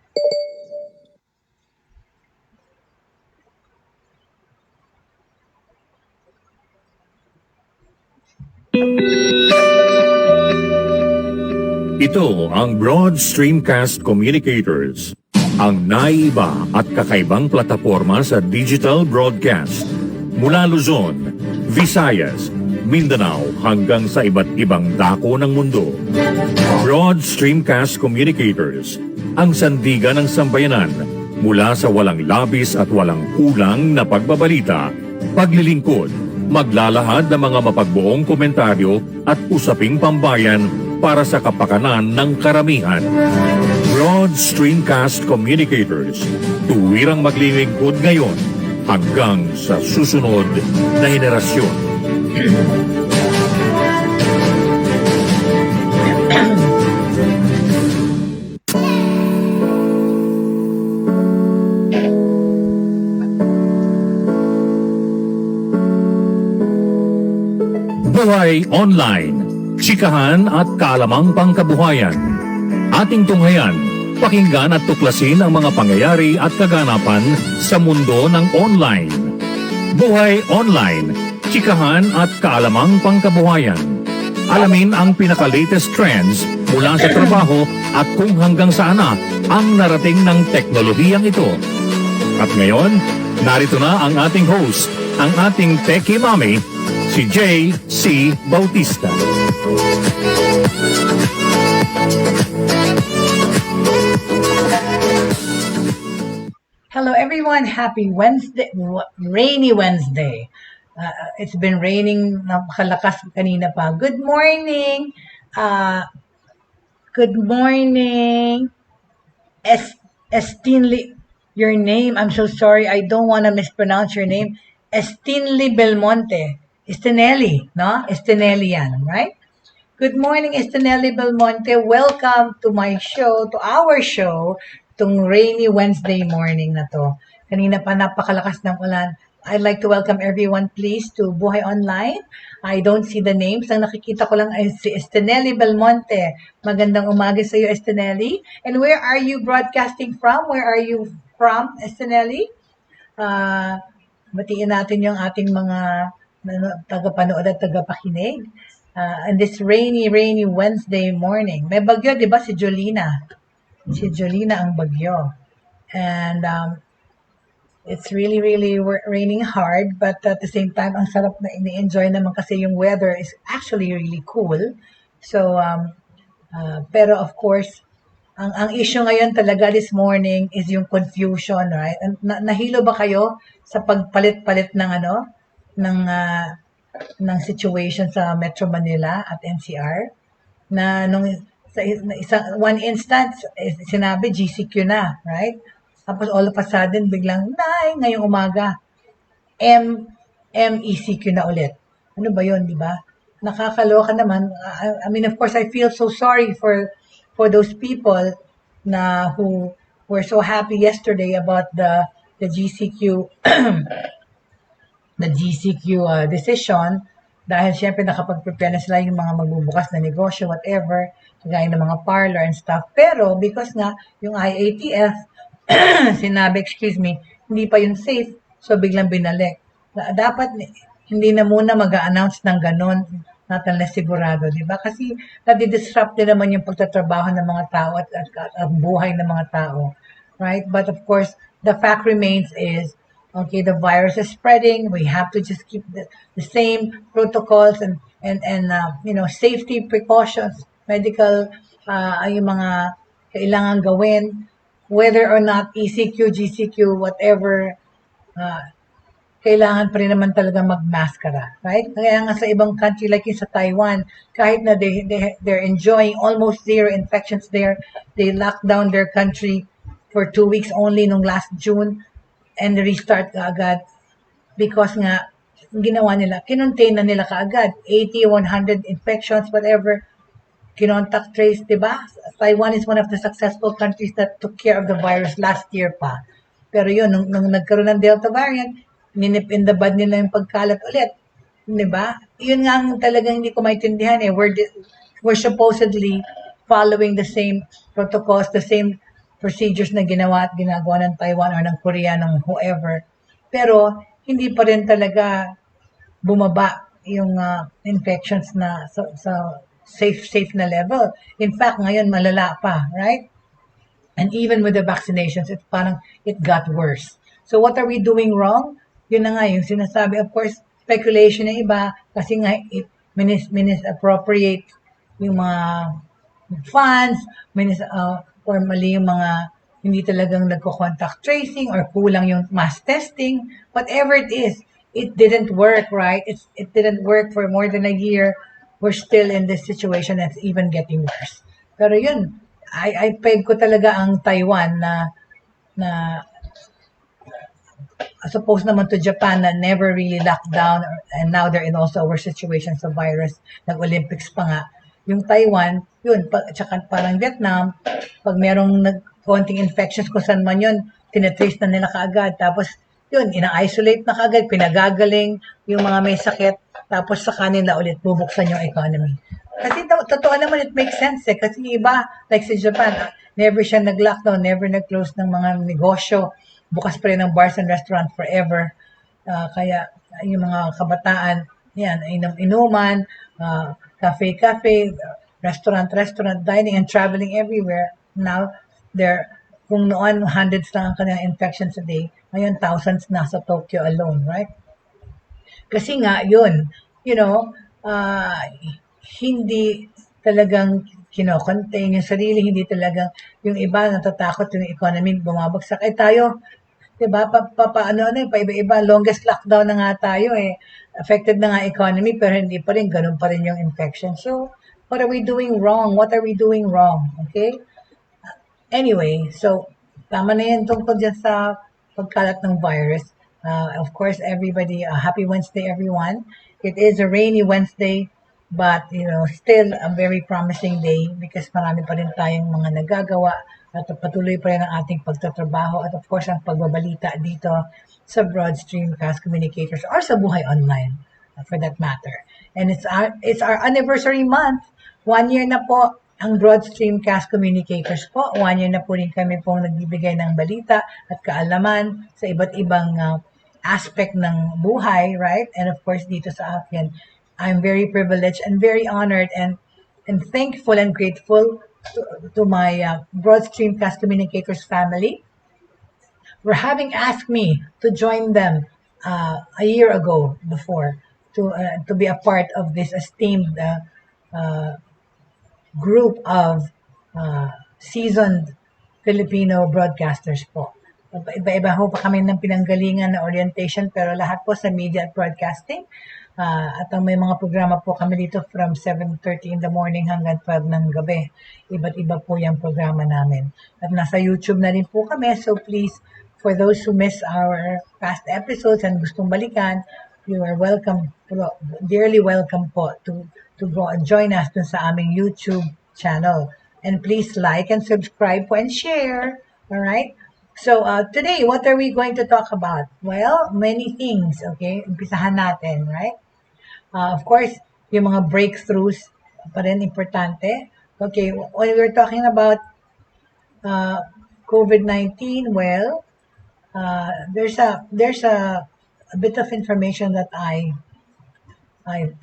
Ito ang Broad Streamcast Communicators, ang naiba at kakaibang plataporma sa digital broadcast. Mula Luzon, Visayas, Mindanao hanggang sa iba't ibang dako ng mundo. Broad Streamcast Communicators, ang sandigan ng sambayanan mula sa walang labis at walang kulang na pagbabalita, paglilingkod, maglalahad ng mga mapagbuong komentaryo at usaping pambayan para sa kapakanan ng karamihan. Broad Streamcast Communicators, tuwirang maglilingkod ngayon hanggang sa susunod na henerasyon. Buhay Online, chikahan at kaalamang pangkabuhayan. Ating tunghayan, pakinggan at tuklasin ang mga pangyayari at kaganapan sa mundo ng online. Buhay Online, chikahan at kaalamang pangkabuhayan. Alamin ang pinaka-latest trends mula sa trabaho at kung hanggang saan na ang narating ng teknolohiyang ito. At ngayon, narito na ang ating host, ang ating Techie Mami, si Jaye C. Bautista. Hello everyone, happy Wednesday, rainy Wednesday. It's been raining napakalakas kanina pa. Good morning. Good morning. Estinli, your name, I'm so sorry, I don't want to mispronounce your name. Estinli Belmonte. Estinelli, no? Estinelli yan, right? Good morning, Estinelli Belmonte. Welcome to my show, to our show, itong rainy Wednesday morning na to. Kanina pa napakalakas ng ulan. I'd like to welcome everyone, please, to Buhay Online. I don't see the names. Ang nakikita ko lang ay si Estinelli Belmonte. Magandang umaga sa iyo, Estinelli. And where are you broadcasting from? Where are you from, Estinelli? Batiin natin yung ating mga tagapanood at tagapakinig. And this rainy Wednesday morning. May bagyo, di ba? Si Jolina. Si Jolina ang bagyo. And it's really raining hard, but at the same time, ang sarap na ini-enjoy naman kasi yung weather is actually really cool. So, pero of course, ang issue ngayon talaga this morning is yung confusion, right? Nahilo ba kayo sa pagpalit-palit ng ng situation sa Metro Manila at NCR na nung one instance sinabi GCQ na, right? Tapos all of a sudden biglang ngayong umaga MECQ na ulit. Ano ba 'yon, di ba? Nakakaloka naman. I mean, of course I feel so sorry for those people na who were so happy yesterday about the GCQ the GCQ decision dahil syempre nakapag-prepare na sila yung mga magbubukas na negosyo, whatever, kagaya ng mga parlor and stuff. Pero because nga yung IATF sinabi, hindi pa yun safe, so biglang binalik. Dapat hindi na muna mag-a-announce ng ganon natin na sigurado, di ba? Kasi nadi-disrupt din naman yung pagtatrabaho ng mga tao at buhay ng mga tao, right? But of course, the fact remains is, okay, the virus is spreading. We have to just keep the same protocols and safety precautions, medical, yung mga kailangan gawin, whether or not ECQ, GCQ, whatever, kailangan pa rin naman talaga magmaskara, right? Kaya nga sa ibang country like sa Taiwan, kahit na they're enjoying almost zero infections there, they locked down their country for 2 weeks only nung last June, and restart kaagad because nga ginawa nila, kinontain na nila kaagad 80, 100 infections, whatever, kinontact trace, diba? Taiwan is one of the successful countries that took care of the virus last year pa. Pero yun, nung nagkaroon ng Delta variant, ninip in the bud nila yung pagkalat ulit, diba? Yun nga talagang hindi ko maintindihan eh. We're supposedly following the same protocols, the same procedures na ginawa at ginagawa ng Taiwan or ng Korea, ng whoever. Pero hindi pa rin talaga bumaba yung infections na sa safe na level. In fact, ngayon malala pa, right? And even with the vaccinations, it got worse. So what are we doing wrong? Yun na nga yung sinasabi. Of course, speculation ng iba kasi nga misappropriate yung mga funds, or mali yung mga hindi talagang nagko-contact tracing or kulang yung mass testing. Whatever it is, it didn't work, right? It didn't work for more than a year. We're still in this situation that's even getting worse. Pero yun, I peg ko talaga ang Taiwan na as opposed naman to Japan na never really locked down and now they're in also worse situations of virus. Nag-Olympics pa nga. Yung Taiwan, yun, tsaka parang Vietnam, pag merong konting infections kung saan man yun, tinatrace na nila kaagad. Tapos, yun, ina-isolate na kaagad, pinagagaling yung mga may sakit, tapos sa kanila ulit bubuksan yung economy. Kasi totoo naman, it makes sense eh. Kasi iba, like si Japan, never siya nag-lockdown, never nag-close ng mga negosyo. Bukas pa rin ang bars and restaurants forever. Kaya yung mga kabataan, yan, inuman, cafe, restaurant, dining and traveling everywhere. Now, kung noon hundreds lang ang kanilang infections a day, ngayon thousands na sa Tokyo alone, right? Kasi nga, yun, hindi talagang kino-contain yung sarili, hindi talagang yung iba natatakot yung economy bumabagsak. Tayo, 'di ba? Paiba-iba, longest lockdown na nga tayo eh. Affected na nga economy pero hindi pa rin ganun pa rin yung infection. So, what are we doing wrong? What are we doing wrong? Okay? Anyway, so tama na yan tungkol dyan sa pagkalat ng virus. Of course, everybody, happy Wednesday, everyone. It is a rainy Wednesday, but still a very promising day because marami pa rin tayong mga nagagawa at patuloy pa rin ang ating pagtatrabaho at of course ang pagbabalita dito sa Broad Streamcast Communicators or sa Buhay Online for that matter. And it's our anniversary month. 1 year na po ang Broad Streamcast Communicators po. 1 year na po rin kami pong nagbibigay ng balita at kaalaman sa iba't ibang aspect ng buhay, right? And of course dito sa akin, I'm very privileged and very honored and thankful and grateful to my Broad Streamcast Communicators family for having asked me to join them a year ago before to be a part of this esteemed group of seasoned Filipino broadcasters po. Iba-iba ho pa kami ng pinanggalingan na orientation pero lahat po sa media at broadcasting. At may mga programa po kami dito from 7:30 in the morning hanggang 12 ng gabi. Iba't iba po yung programa namin. At nasa YouTube na rin po kami. So please, for those who miss our past episodes and gustong balikan, you are welcome, dearly welcome po to go and join us dun sa aming YouTube channel. And please like and subscribe po and share. Alright? So today, what are we going to talk about? Well, many things. Okay? Umpisahan natin, right? Of course, yung mga breakthroughs pa rin importante. Okay, when we're talking about COVID-19, well, there's a bit of information that I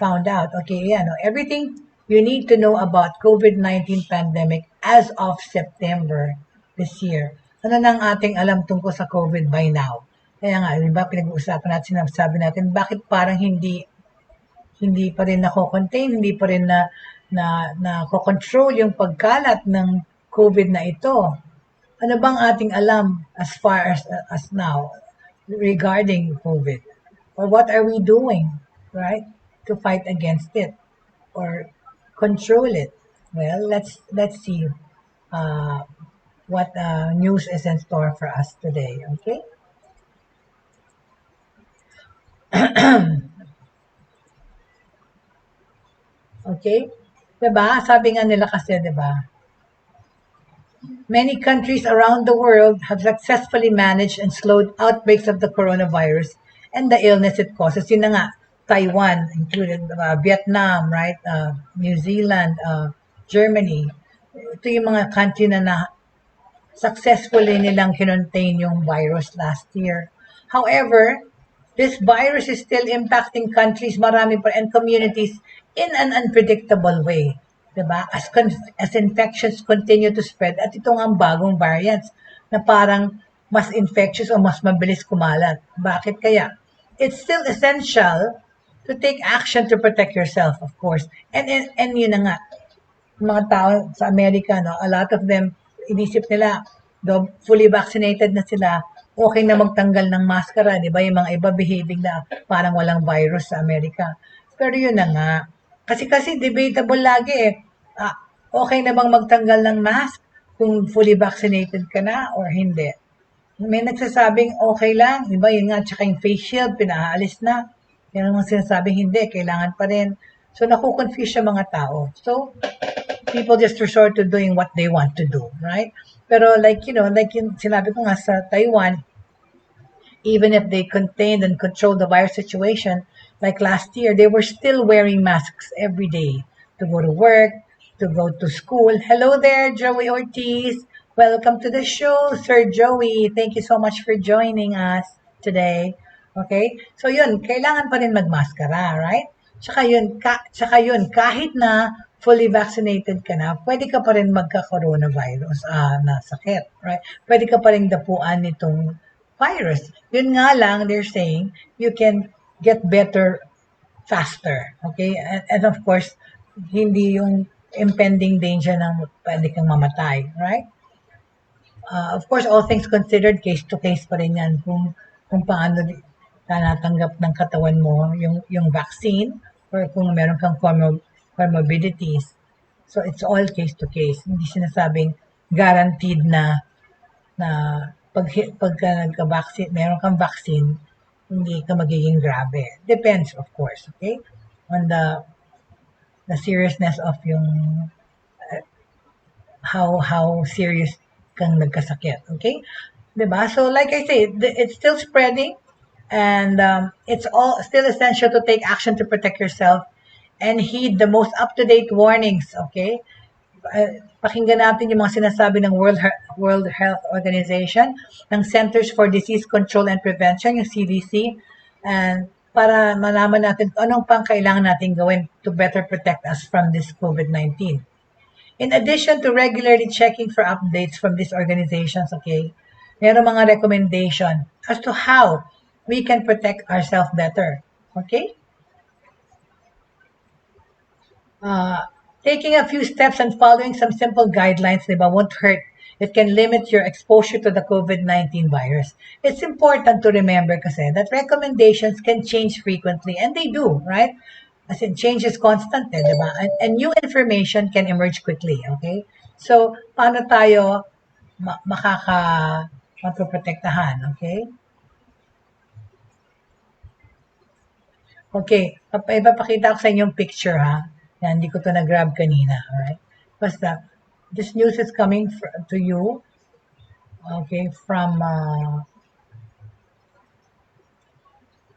found out. Okay, everything you need to know about COVID-19 pandemic as of September this year. Ano nang ating alam tungkol sa COVID by now? Kaya nga, di ba, pinag-uusapan natin, sinasabi natin, bakit parang hindi pa rin nako-contain, hindi pa rin nako-control yung pagkalat ng COVID na ito. Ano bang ating alam as far as now regarding COVID? Or what are we doing, right, to fight against it or control it? Well, let's see what news is in store for us today, okay? Okay? Diba? Sabi nga nila kasi, diba? Many countries around the world have successfully managed and slowed outbreaks of the coronavirus and the illness it causes. Yun na nga, Taiwan, included Vietnam, right? New Zealand, Germany. Ito yung mga country na successfully nilang kinontain yung virus last year. However, this virus is still impacting countries, marami pa, and communities in an unpredictable way. Diba? As infections continue to spread, at ito ang bagong variants na parang mas infectious o mas mabilis kumalat. Bakit kaya? It's still essential to take action to protect yourself, of course. And yun na nga, mga tao sa Amerika, no, a lot of them, inisip nila, though fully vaccinated na sila, okay na magtanggal ng maskara, di ba? Yung mga iba behaving na parang walang virus sa Amerika. Pero yun na nga. Kasi debatable lagi eh. Okay na bang magtanggal ng mask kung fully vaccinated ka na or hindi? May nagsasabing okay lang, di ba? Yun nga, tsaka yung face shield, pinaalis na. Yan ang sinasabing hindi, kailangan pa rin. So, nakukonfuse yung mga tao. So, people just resort to doing what they want to do, right? Pero like, like yung sinabi ko nga sa Taiwan, even if they contained and controlled the virus situation, like last year, they were still wearing masks every day to go to work, to go to school. Hello there, Joey Ortiz. Welcome to the show, Sir Joey. Thank you so much for joining us today. Okay? So yun, kailangan pa rin magmaskara, right? Tsaka yun, kahit na fully vaccinated ka na, pwede ka pa rin magka-coronavirus na sakit, right? Pwede ka pa rin dapuan nitong virus. Yun nga lang, they're saying, you can get better faster, okay? And of course, hindi yung impending danger na pwede kang mamatay, right? Of course, all things considered, case-to-case pa rin yan kung paano natanggap ng katawan mo yung vaccine or kung meron kang comorbidities. So, it's all case-to-case. Hindi sinasabing guaranteed na pagka nagka-vaccine, meron kang vaccine, hindi ka magiging grabe. Depends, of course, okay? On the seriousness of yung how serious kang nagkasakit, okay? Diba? So, like I say, it's still spreading, and it's all still essential to take action to protect yourself and heed the most up-to-date warnings, okay? Pakinggan natin yung mga sinasabi ng World Health Organization, ng Centers for Disease Control and Prevention, yung CDC, and para malaman natin kung anong pang kailangan natin gawin to better protect us from this COVID-19. In addition to regularly checking for updates from these organizations, okay, meron mga recommendation as to how we can protect ourselves better, okay? Taking a few steps and following some simple guidelines, diba, won't hurt. It can limit your exposure to the COVID-19 virus. It's important to remember kasi that recommendations can change frequently, and they do, right? As in, change is constant, diba? And new information can emerge quickly, okay? So, paano tayo mapoprotektahan, okay? Okay, ipapakita ko sa inyo yung picture, ha? Yan, hindi ko to na-grab kanina, alright? Basta, this news is coming to you, okay, from,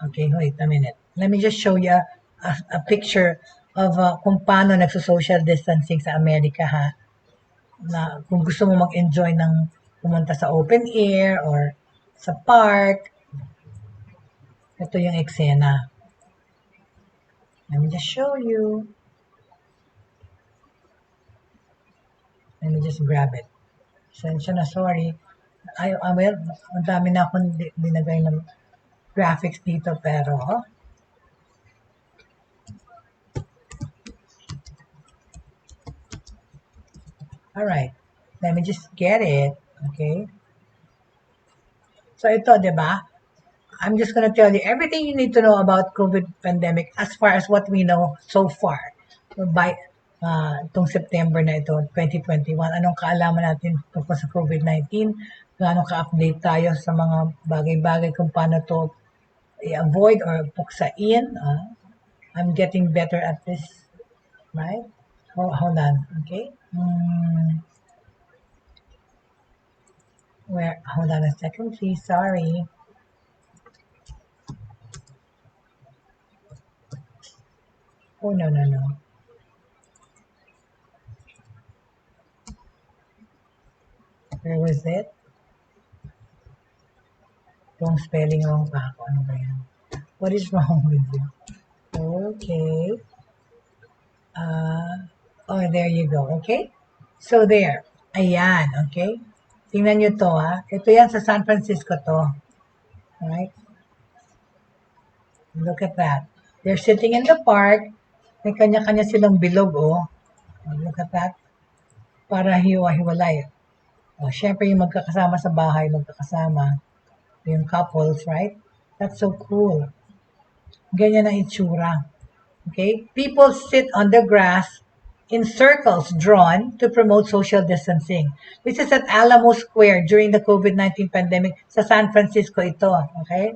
okay, wait a minute. Let me just show you a picture of kung paano nagso-social distancing sa Amerika, ha? Na kung gusto mo mag-enjoy ng pumunta sa open air or sa park, ito yung eksena. Let me just show you. Let me just grab it. Sensya na, sorry. Well, ang dami na akong binagay ng graphics dito, pero alright. Let me just get it. Okay? So ito, di ba? I'm just gonna tell you everything you need to know about COVID pandemic as far as what we know so far. By itong September na ito, 2021, anong kaalaman natin tungkol sa COVID-19, gaano ka-update tayo sa mga bagay-bagay kung paano to i-avoid or puksain. I'm getting better at this, right? Hold on, okay? Hold on a second, please, sorry. Oh, no. Where was it? Wrong spelling, wrong pa ako. Ano ba yan? What is wrong with you? Okay. Oh, there you go. Okay? So, there. Ayan. Okay? Tingnan nyo to, ha? Ito yan sa San Francisco to. Right? Look at that. They're sitting in the park. May kanya-kanya silang bilog, oh. Look at that. Para hiwa-hiwalay. Oh, syempre yung magkakasama sa bahay, magkakasama. Yung couples, right? That's so cool. Ganyan ang itsura. Okay? People sit on the grass in circles drawn to promote social distancing. This is at Alamo Square during the COVID-19 pandemic sa San Francisco ito. Okay?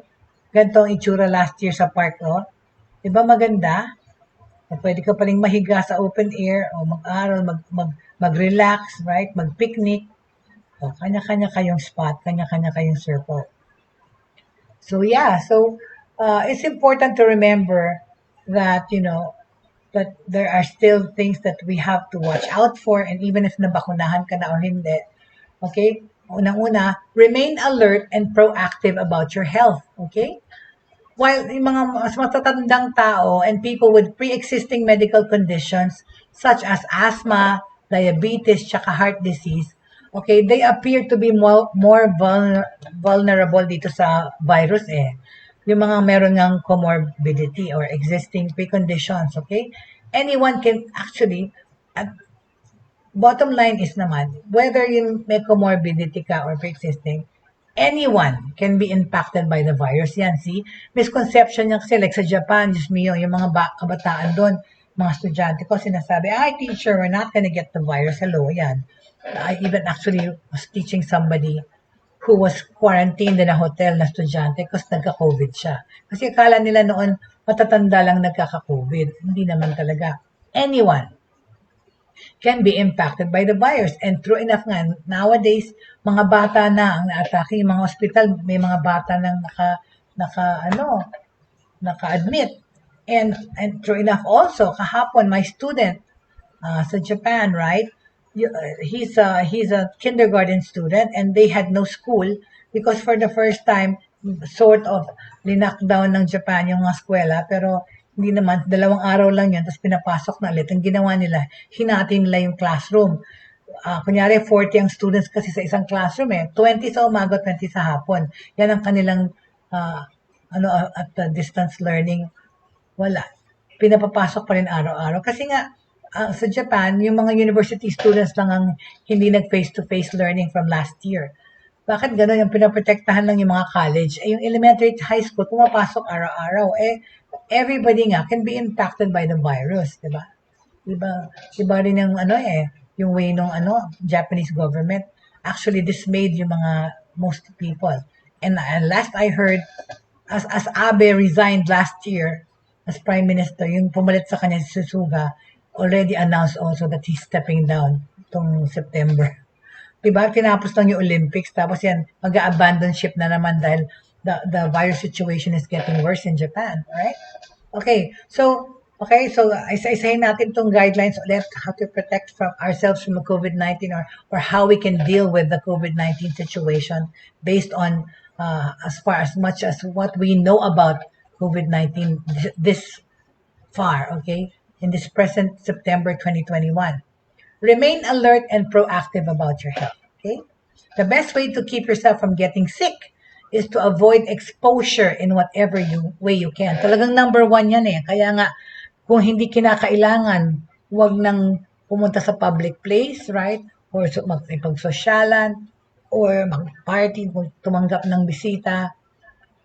Ganito ang itsura last year sa park. Oh. Diba maganda? Pwede ka paling mahiga sa open air o mag-aral, mag-relax, right? Mag-picnic. O, kanya-kanya kayong spot, kanya-kanya kayong circle. So yeah, it's important to remember that, that there are still things that we have to watch out for, and even if nabakunahan ka na or hindi, okay? Unang-una, remain alert and proactive about your health, okay? While yung mga mas matatandang tao and people with pre-existing medical conditions such as asthma, diabetes, tsaka heart disease, okay, they appear to be more vulnerable dito sa virus eh. Yung mga meron ng comorbidity or existing preconditions, okay? Anyone can actually, bottom line is naman, whether yung may comorbidity ka or pre-existing, anyone can be impacted by the virus. Yan, see? Misconception yan kasi like sa Japan, Diyos mio, yung mga kabataan doon, mga estudyante ko, sinasabi, ay, teacher, we're not gonna get the virus. Hello, yan. I even actually was teaching somebody who was quarantined in a hotel na estudyante kasi nagka-COVID siya. Kasi akala nila noon, matatanda lang nagkaka-COVID. Hindi naman talaga. Anyone can be impacted by the virus. And true enough nga, nowadays, mga bata na ang naatake, yung mga hospital, may mga bata nang naka-admit. And true enough also, kahapon, my student sa Japan, right? He's a kindergarten student and they had no school because for the first time, sort of, linakdown ng Japan yung mga eskwela, pero hindi naman, 2 araw lang yun, tapos pinapasok na ulit. Ang ginawa nila, hinati nila yung classroom. Kunyari, 40 ang students kasi sa isang classroom eh. 20 sa umaga, 20 sa hapon. Yan ang kanilang, at distance learning. Wala. Pinapapasok pa rin araw-araw. Kasi nga, sa Japan, yung mga university students lang ang hindi nag-face-to-face learning from last year. Bakit gano'n? Yung pinaprotektahan lang yung mga college. Yung elementary at high school, pumapasok araw-araw. Everybody nga can be impacted by the virus, di ba? Iba rin yung yung way ng Japanese government actually dismayed yung most people. And last I heard, as Abe resigned last year as Prime Minister, yung pumalit sa kanya si Suga, already announced also that he's stepping down itong September. Diba? Tinapos lang yung Olympics, tapos yan, mag-abandon ship na naman dahil the virus situation is getting worse in Japan, right? Okay, so isa-isahin natin itong guidelines ulit, how to protect from ourselves from the COVID-19 or how we can deal with the COVID-19 situation based on as much as what we know about COVID-19 this far, okay, in this present September 2021. Remain alert and proactive about your health, okay? The best way to keep yourself from getting sick is to avoid exposure in whatever way you can. Talagang number 1 yan eh. Kaya nga, kung hindi kinakailangan, huwag nang pumunta sa public place, right? Or magpag-sosyalan, or mag-party, tumanggap ng bisita.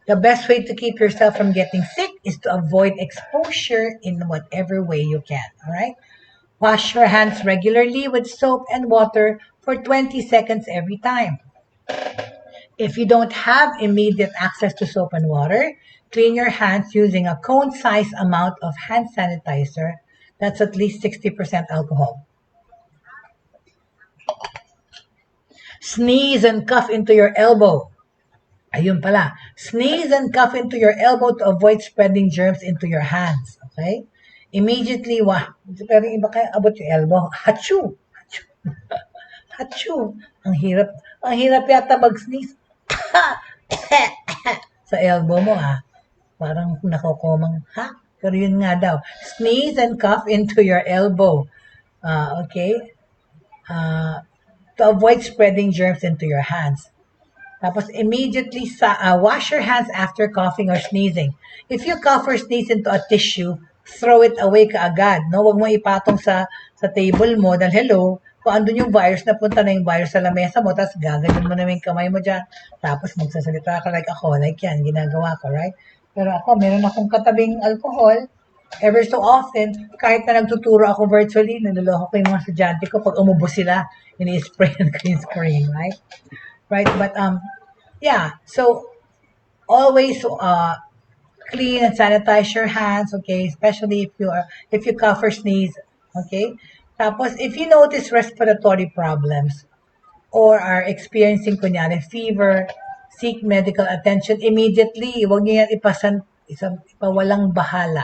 The best way to keep yourself from getting sick is to avoid exposure in whatever way you can, all right? Wash your hands regularly with soap and water for 20 seconds every time. If you don't have immediate access to soap and water, clean your hands using a cone-sized amount of hand sanitizer that's at least 60% alcohol. Sneeze and cough into your elbow. Ayun pala. Sneeze and cough into your elbow to avoid spreading germs into your hands. Okay? Immediately, pero iba kaya abot yung elbow. Hachu! Hachu! Hachu! Ang hirap. Ang hirap yata mag-sneeze. Sa elbow mo, ah. Parang nakokomang, ha? Pero yun nga daw. Sneeze and cough into your elbow. Okay? To avoid spreading germs into your hands. Tapos immediately wash your hands after coughing or sneezing. If you cough or sneeze into a tissue, throw it away kaagad. No? Huwag mo ipatong sa table mo dahil hello, kung andun yung virus, napunta na yung virus sa lamesa mo, tapos gaganyan mo na yung kamay mo dyan, tapos magsasalita ka like ako, like yan, ginagawa ko, right? Pero ako, meron akong katabing alcohol, ever so often, kahit na nagtuturo ako virtually, naluloko ko yung mga estudyante ko, pag umubo sila, ini-spray ko yung screen, right? Right, but yeah, so always clean and sanitize your hands, okay, especially if you cough or sneeze, okay. Tapos if you notice respiratory problems or are experiencing kunyari fever, seek medical attention immediately. Huwag niyo yan ipawalang bahala.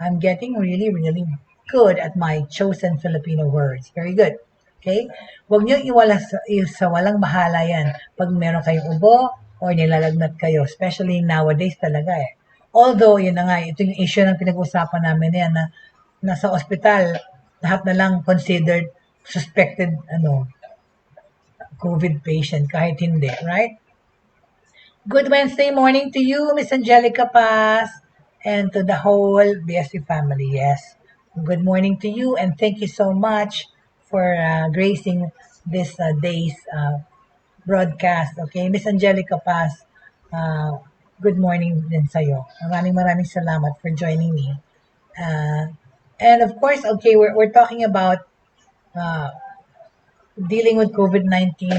I'm getting really, really good at my chosen Filipino words. Very good. Okay? Huwag niyo sa walang bahala yan. Pag meron kayong ubo or nilalagnat kayo, especially nowadays talaga eh. Although, yun na nga, ito yung issue ng pinag-usapan namin yan na nasa ospital, lahat na lang considered suspected COVID patient kahit hindi, right? Good Wednesday morning to you, Miss Angelica Paz, and to the whole BSU family, yes. Good morning to you, and thank you so much for gracing this day's broadcast. Okay, Miss Angelica Paz, good morning din sa'yo. Maraming salamat for joining me. And of course, okay, we're talking about dealing with COVID-19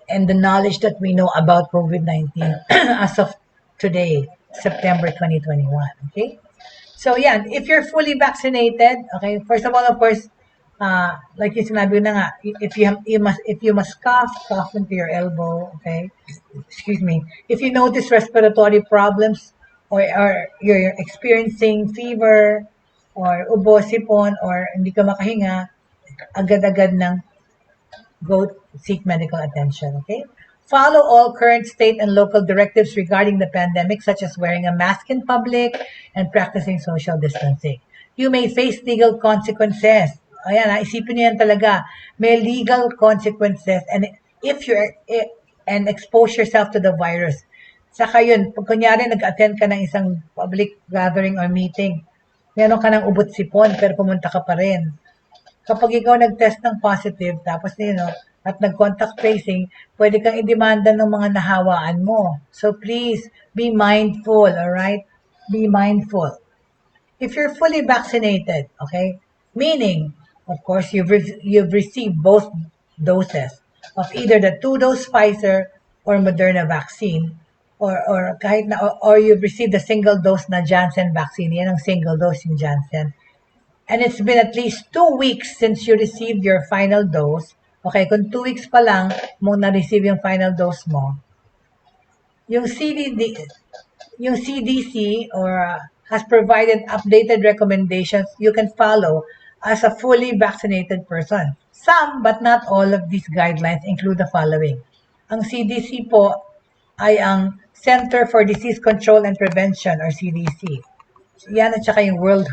and the knowledge that we know about COVID-19 as of today, September 2021. Okay? So, yeah, if you're fully vaccinated, okay, first of all, of course, like yung sinabi na nga, if you must cough into your elbow, okay? Excuse me. If you notice respiratory problems or you're experiencing fever or ubo, sipon, or hindi ka makahinga, agad-agad ng go seek medical attention, okay? Follow all current state and local directives regarding the pandemic, such as wearing a mask in public and practicing social distancing. You may face legal consequences. Ayan, isipin niyo yan talaga. May legal consequences and if you're and expose yourself to the virus. Saka yun, pag kunyari nag-attend ka ng isang public gathering or meeting, meron ka ng ubot sipon pero pumunta ka pa rin. Kapag ikaw nag-test ng positive, tapos at nag-contact tracing, pwede kang idemanda ng mga nahawaan mo. So please, be mindful, alright? Be mindful. If you're fully vaccinated, okay? Meaning, of course, you've received both doses of either the 2-dose Pfizer or Moderna vaccine, or kahit na, or you've received the single dose na Janssen vaccine. Yan ang single dose yung Janssen. And it's been at least 2 weeks since you received your final dose. Okay, kung 2 weeks pa lang mo na-receive yung final dose mo, yung CDC has provided updated recommendations you can follow as a fully vaccinated person. Some, but not all of these guidelines include the following. Ang CDC po ay ang Center for Disease Control and Prevention or CDC. Yan at saka yung World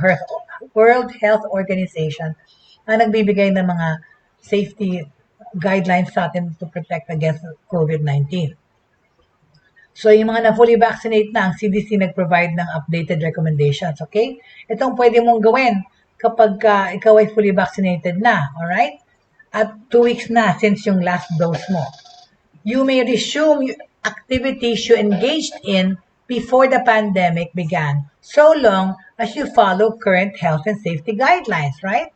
Health Organization ang nagbibigay ng mga safety guidelines sa atin to protect against COVID-19. So, yung mga na-fully vaccinate na, ang CDC nag-provide ng updated recommendations, okay? Itong pwede mong gawin kapag ikaw ay fully vaccinated na, alright? At 2 weeks na since yung last dose mo. You may resume activities you engaged in before the pandemic began, so long as you follow current health and safety guidelines, right?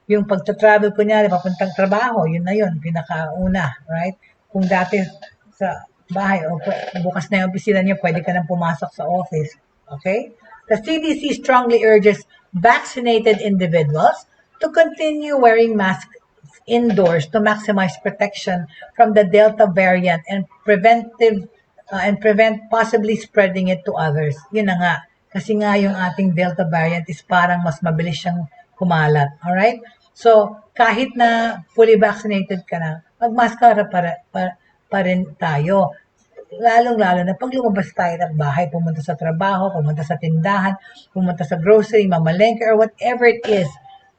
Yung pagta-travel, kunyari, papuntang trabaho, yun na yun, pinakauna, right? Kung dati sa bahay, o bukas na yung opisina niyo, pwede ka nang pumasok sa office, okay? The CDC strongly urges vaccinated individuals to continue wearing masks indoors to maximize protection from the Delta variant and prevent possibly spreading it to others. Yun na nga. Kasi nga yung ating Delta variant is parang mas mabilis siyang kumalat. Alright? So, kahit na fully vaccinated ka na, magmaskara pa rin tayo. Lalong-lalo na pag lumabas tayo ng bahay, pumunta sa trabaho, pumunta sa tindahan, pumunta sa grocery, mamalengke, or whatever it is,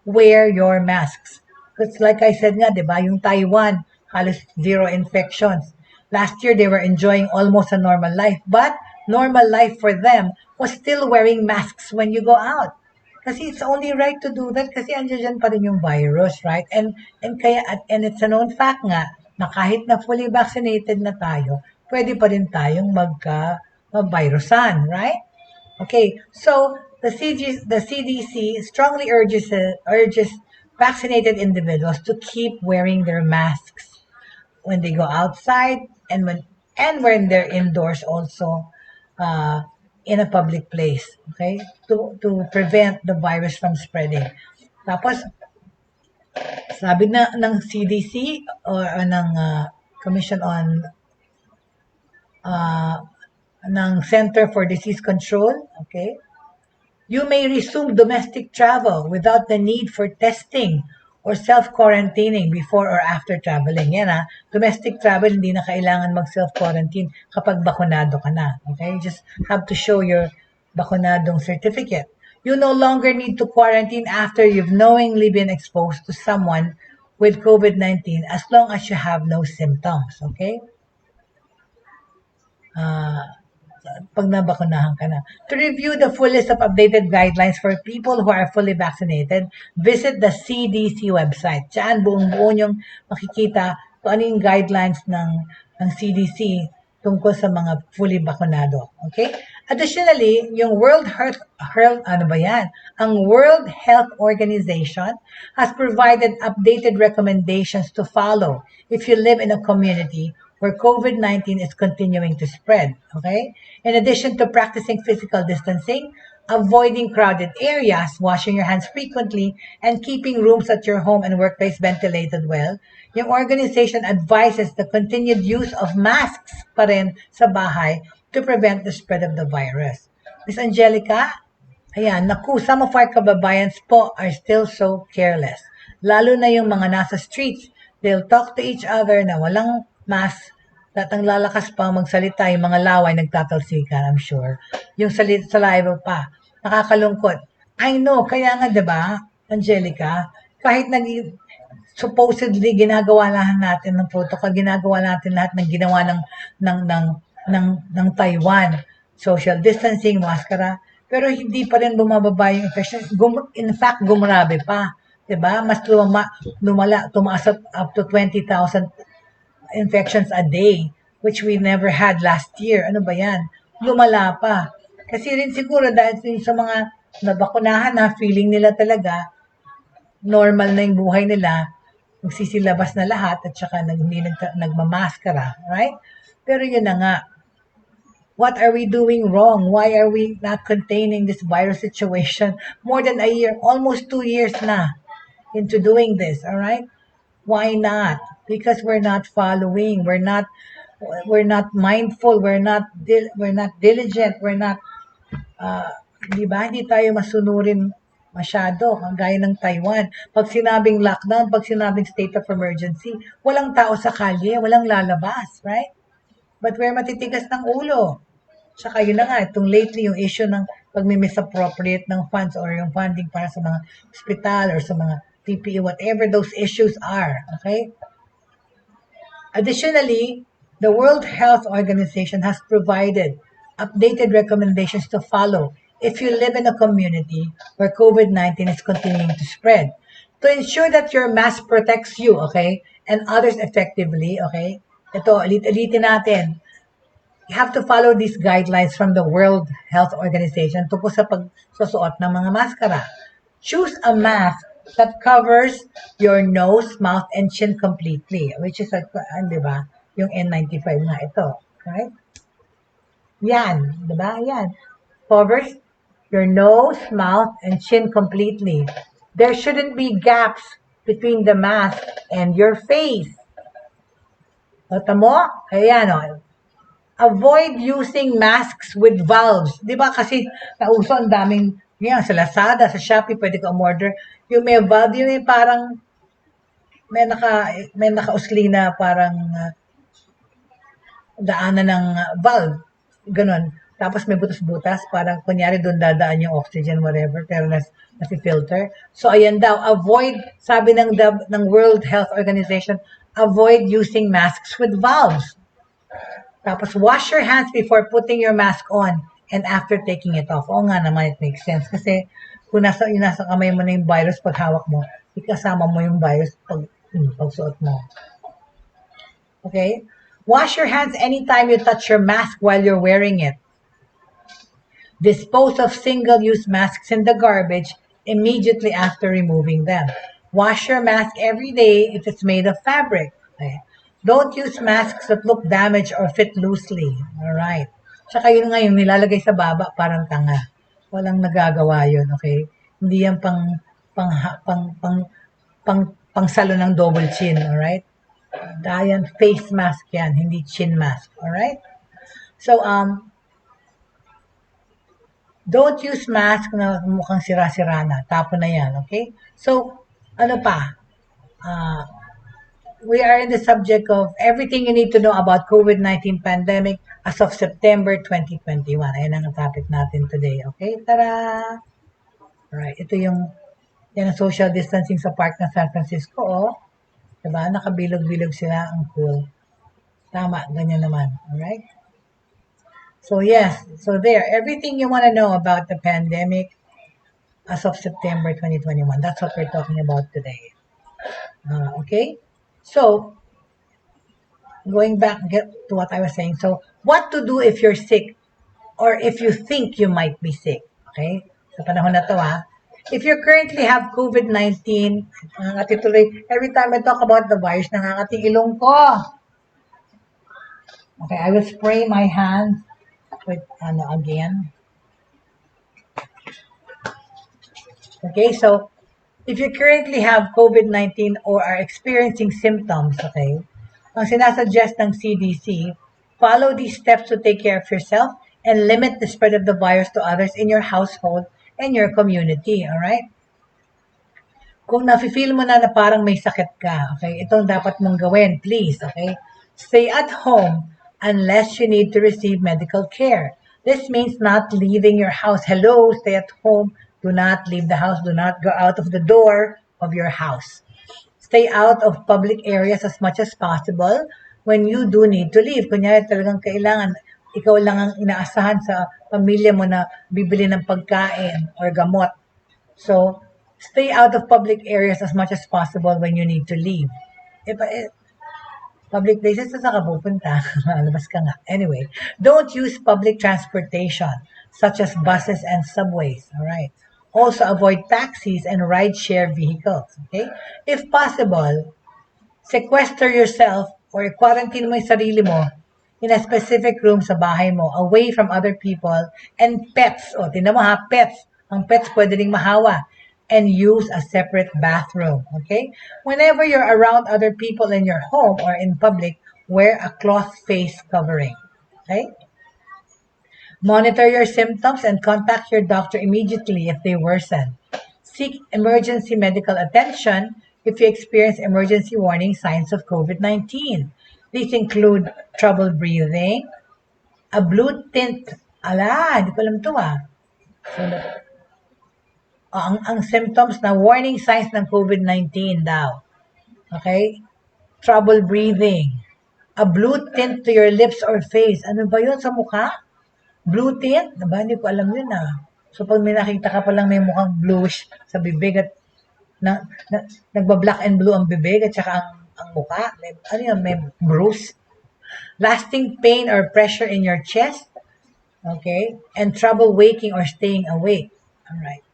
wear your masks. Because like I said nga, di ba, yung Taiwan, halos zero infections. Last year, they were enjoying almost a normal life. But normal life for them was still wearing masks when you go out. Kasi it's only right to do that kasi andiyan pa rin yung virus, right? And it's a known fact nga na kahit na fully vaccinated na tayo, pwede pa rin tayong mag-virusan, right? Okay, so the CDC strongly urges vaccinated individuals to keep wearing their masks when they go outside and when they're indoors also in a public place, okay? To prevent the virus from spreading. Tapos sabi na ng CDC or ng Commission on ng Center for Disease Control, okay? You may resume domestic travel without the need for testing or self-quarantining before or after traveling. Yan domestic travel, hindi na kailangan mag-self-quarantine kapag bakunado ka na. Okay? You just have to show your bakunadong certificate. You no longer need to quarantine after you've knowingly been exposed to someone with COVID-19 as long as you have no symptoms. Okay? Pag nabakunahan ka na. To review the full list of updated guidelines for people who are fully vaccinated, visit the CDC website. Diyan, buong-buo niyong makikita kung ano yung guidelines ng CDC tungkol sa mga fully vacunado. Okay? Additionally, yung Ang World Health Organization has provided updated recommendations to follow if you live in a community where COVID-19 is continuing to spread, okay? In addition to practicing physical distancing, avoiding crowded areas, washing your hands frequently, and keeping rooms at your home and workplace ventilated well, yung organization advises the continued use of masks pa rin sa bahay to prevent the spread of the virus. Ms. Angelica, ayan, naku, some of our kababayans po are still so careless. Lalo na yung mga nasa streets, they'll talk to each other na walang mask, at ang lalakas pa magsalita, yung mga laway nagtatalsikan, I'm sure. Yung saliva pa, nakakalungkot. I know, kaya nga, diba, Angelica, kahit supposedly ginagawa lahat natin ng protocol, ginagawa natin lahat ng ginawa ng Taiwan, social distancing, maskara, pero hindi pa rin bumababa yung infection. In fact, gumrabe pa. Diba? Mas tumaas up to 20,000 infections a day, which we never had last year. Ano ba yan? Lumala pa. Kasi rin siguro dahil sa mga nabakunahan na feeling nila talaga, normal na yung buhay nila, magsisilabas na lahat at saka hindi nagmamaskara. Right? Pero yun na nga. What are we doing wrong? Why are we not containing this virus situation? More than a year, almost 2 years na into doing this. All right? Why not? Because we're not following, we're not mindful, we're not diligent, we're not di ba? Hindi tayo masunurin masyado, gaya ng Taiwan. Pag sinabing lockdown, pag sinabing state of emergency, walang tao sa kalye, walang lalabas, right? But we're matitigas ng ulo. Tsaka yun na nga, itong lately yung issue ng pag-misappropriate ng funds or yung funding para sa mga hospital or sa mga PPE, whatever those issues are, okay? Additionally, the World Health Organization has provided updated recommendations to follow if you live in a community where COVID-19 is continuing to spread. To ensure that your mask protects you, okay, and others effectively, okay, ito, ulitin natin. You have to follow these guidelines from the World Health Organization tungkol sa pagsusuot ng mga maskara. Choose a mask that covers your nose, mouth, and chin completely, which is, di ba, yung N95 nga ito, right? Yan, di ba? Yan. Covers your nose, mouth, and chin completely. There shouldn't be gaps between the mask and your face. Nota mo? Ayan, o. Avoid using masks with valves. Di ba kasi nauso ang daming, yan, sa Lazada, sa Shopee, pwede ka umorder. Yung may valve, yung may parang may nakausli na parang daanan ng valve, ganun. Tapos may butas-butas, parang kunyari doon dadaan yung oxygen, whatever, pero nasi-filter. So, ayan daw, sabi ng World Health Organization, avoid using masks with valves. Tapos, wash your hands before putting your mask on and after taking it off. Oo nga naman, it makes sense. Kasi, kung yung nasa kamay mo na yung virus pag hawak mo, ikasama mo yung virus pagsuot mo. Okay? Wash your hands anytime you touch your mask while you're wearing it. Dispose of single-use masks in the garbage immediately after removing them. Wash your mask every day if it's made of fabric. Okay? Don't use masks that look damaged or fit loosely. Alright. Tsaka yun nga yung nilalagay sa baba, parang tanga. Walang nagagawa yun, okay? Hindi yan pang salo ng double chin, alright? Dahil face mask yan, hindi chin mask, alright? So, don't use mask na mukhang sira-sira na. Tapo na yan, okay? So, ano pa? We are in the subject of everything you need to know about COVID-19 pandemic as of September 2021. Ayan ang topic natin today, okay? Tara! Alright, ito yan ang social distancing sa park ng San Francisco, oh. Diba? Nakabilog-bilog sila. Ang cool. Tama, ganyan naman. Alright? So, yes. So, there. Everything you want to know about the pandemic as of September 2021. That's what we're talking about today. Okay? So, going back to what I was saying. So, what to do if you're sick or if you think you might be sick. Okay? Sa panahon na to, if you currently have COVID-19, every time I talk about the virus, nangangating ilong ko. Okay, I will spray my hands with, again. Okay, so, if you currently have COVID-19 or are experiencing symptoms, okay, ang sinasuggest ng CDC, follow these steps to take care of yourself and limit the spread of the virus to others in your household and your community, alright? Kung nafe-feel mo na parang may sakit ka, okay, itong dapat mong gawin, please, okay? Stay at home unless you need to receive medical care. This means not leaving your house. Hello, stay at home. Do not leave the house. Do not go out of the door of your house. Stay out of public areas as much as possible when you do need to leave. Kunyari talagang kailangan, ikaw lang ang inaasahan sa pamilya mo na bibili ng pagkain or gamot. So, stay out of public areas as much as possible when you need to leave. Public places, saan ka pupunta? Labas ka nga. Anyway, don't use public transportation such as buses and subways. Alright. Also, avoid taxis and ride-share vehicles. Okay? If possible, sequester yourself or quarantine mo yung sarili mo in a specific room sa bahay mo, away from other people and pets. O, tingnan mo ha, pets. Ang pets pwede ring mahawa. And use a separate bathroom. Okay? Whenever you're around other people in your home or in public, wear a cloth face covering. Okay? Monitor your symptoms and contact your doctor immediately if they worsen. Seek emergency medical attention if you experience emergency warning signs of COVID-19. These include trouble breathing, a blue tint. Ala, hindi ko alam ito So, ang symptoms na warning signs ng COVID-19 daw. Okay? Trouble breathing. A blue tint to your lips or face. Ano ba yun sa mukha? Blue tint? Diba? Hindi ko alam yun So, pag may nakita ka palang may mukhang bluish sa bibig at nagba-black and blue ang bibig at saka ang mukha, may bruise. Lasting pain or pressure in your chest. Okay? And trouble waking or staying awake. Alright.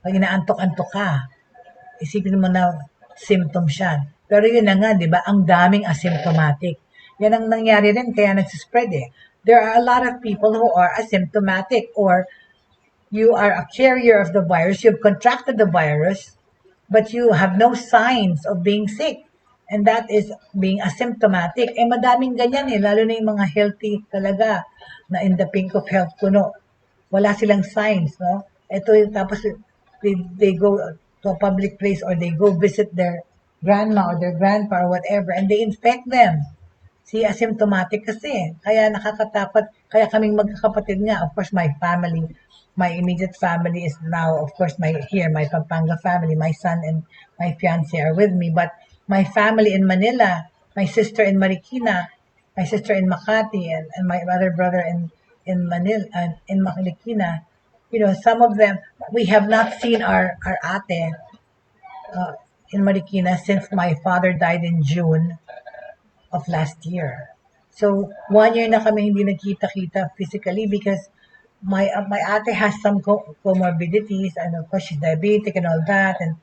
Pag inaantok-antok ka, isipin mo na symptoms yan. Pero yun na nga, di ba? Ang daming asymptomatic. Yan ang nangyari rin, kaya nagsispread There are a lot of people who are asymptomatic or you are a carrier of the virus, you've contracted the virus, but you have no signs of being sick. And that is being asymptomatic. Madaming ganyan lalo na yung mga healthy talaga na in the pink of health kuno. Wala silang signs, Ito yung tapos they go to a public place or they go visit their grandma or their grandpa or whatever, and they infect them. Si asymptomatic kasi. Kaya nakakatakot. Kaya kaming magkakapatid nga, of course, my family, my immediate family is now, of course, my Pampanga family, my son and my fiance are with me. But my family in Manila, my sister in Marikina, my sister in Makati, and my other brother in Manila, in Marikina, some of them, we have not seen our ate uh, in Marikina since my father died in June of last year. So, 1 year na kami hindi nagkita-kita physically because my ate has some comorbidities, and of course she's diabetic and all that, and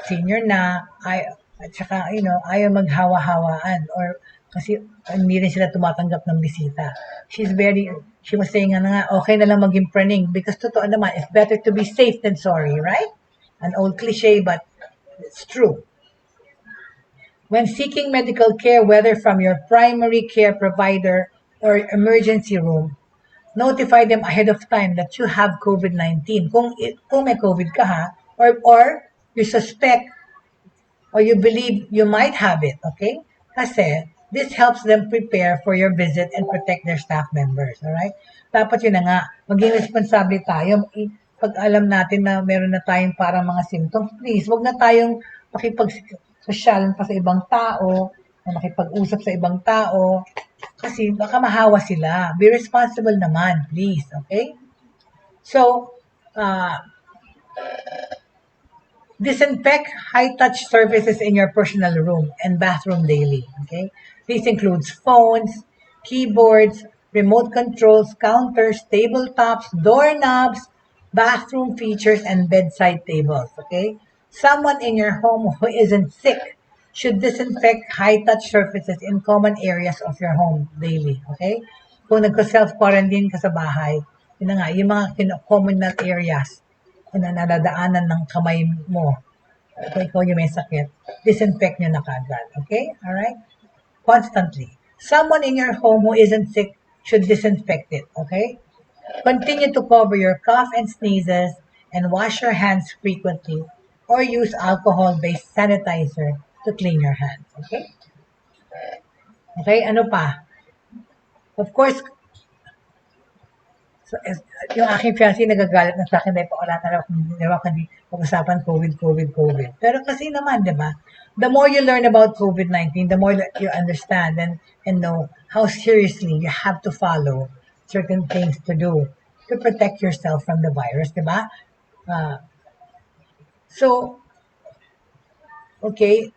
senior na, at saka, ayaw maghawa-hawaan or kasi hindi rin sila tumatanggap ng bisita. She was saying nga, okay na lang maging praning because totoo naman, it's better to be safe than sorry, right? An old cliche, but it's true. When seeking medical care, whether from your primary care provider or emergency room, notify them ahead of time that you have COVID-19. Kung may COVID ka ha, or you suspect or you believe you might have it, okay? Kasi this helps them prepare for your visit and protect their staff members, alright? Dapat yun na nga, maging responsable tayo. Pag alam natin na meron na tayong parang mga symptoms, please, wag na tayong makipag-social pa sa ibang tao, o makipag-usap sa ibang tao, kasi baka mahawa sila. Be responsible naman, please, okay? So, disinfect high-touch surfaces in your personal room and bathroom daily, okay? This includes phones, keyboards, remote controls, counters, tabletops, doorknobs, bathroom features, and bedside tables, okay? Someone in your home who isn't sick should disinfect high-touch surfaces in common areas of your home daily, okay? Kung nagko-self-quarantine ka sa bahay, yun na nga, yung mga communal areas, na nadadaanan ng kamay mo, kung ikaw yung may sakit, disinfect nyo na kaagad. Okay? Alright? Constantly. Someone in your home who isn't sick should disinfect it. Okay? Continue to cover your cough and sneezes and wash your hands frequently or use alcohol-based sanitizer to clean your hands. Okay? Okay? Ano pa? Of course, so, yung aking fiancé nagagalit na sa akin dahil wala na raw kundi pag-usapan COVID. Pero kasi naman, di ba? The more you learn about COVID-19, the more you understand and know how seriously you have to follow certain things to do to protect yourself from the virus, di ba? So, okay,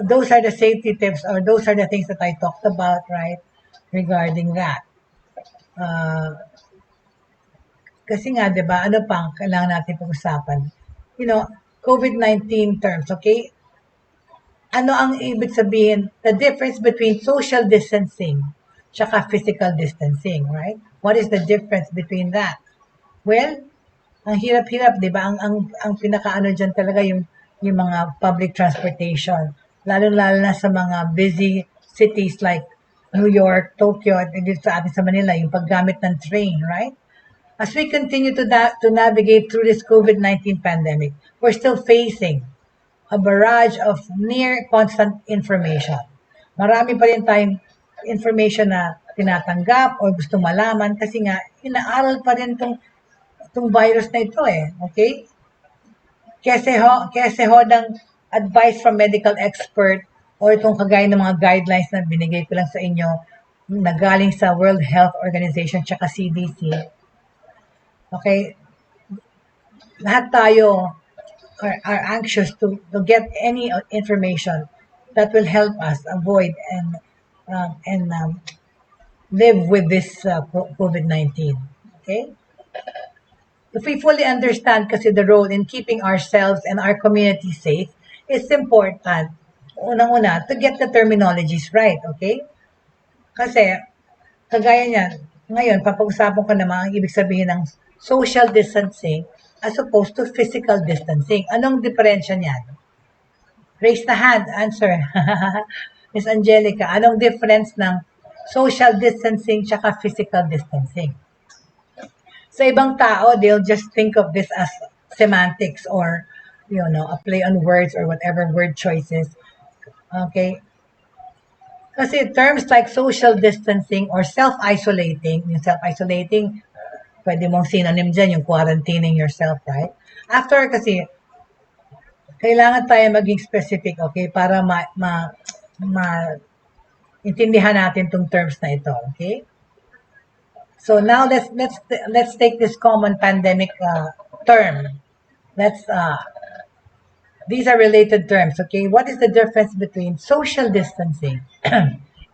those are the safety tips or those are the things that I talked about, right, regarding that. Kasi nga, di ba, ano pang kailangan natin pag-usapan? COVID-19 terms, okay? Ano ang ibig sabihin? The difference between social distancing tsaka physical distancing, right? What is the difference between that? Well, ang hirap-hirap, di ba? Ang pinakaano dyan talaga yung mga public transportation. Lalo-lalo na sa mga busy cities like New York, Tokyo, at dito sa atin sa Manila, yung paggamit ng train, right? As we continue to navigate through this COVID-19 pandemic, we're still facing a barrage of near constant information. Marami pa rin tayong information na tinatanggap o gusto malaman kasi nga inaaral pa rin tong virus na ito okay? Kese ho ng advice from medical expert o itong kagaya ng mga guidelines na binigay ko lang sa inyo na galing sa World Health Organization tsaka CDC. Okay, lahat tayo are anxious to get any information that will help us avoid and live with this COVID-19. Okay? If we fully understand kasi the role in keeping ourselves and our community safe, it's important, unang-una, to get the terminologies right, okay? Kasi, kagaya niyan, ngayon, papag-usapan ko naman ang ibig sabihin ng social distancing as opposed to physical distancing. Anong diferensya niyan? Raise the hand, answer. Miss Angelica, anong difference ng social distancing tsaka physical distancing? Sa ibang tao, they'll just think of this as semantics or, a play on words or whatever word choices. Okay? Kasi terms like social distancing or self-isolating, yung self-isolating, pwede mong synonym dyan, yung quarantining yourself, right? After kasi, kailangan tayo maging specific, okay? Para intindihan natin tong terms na ito, okay? So now let's take this common pandemic term. These are related terms, okay? What is the difference between social distancing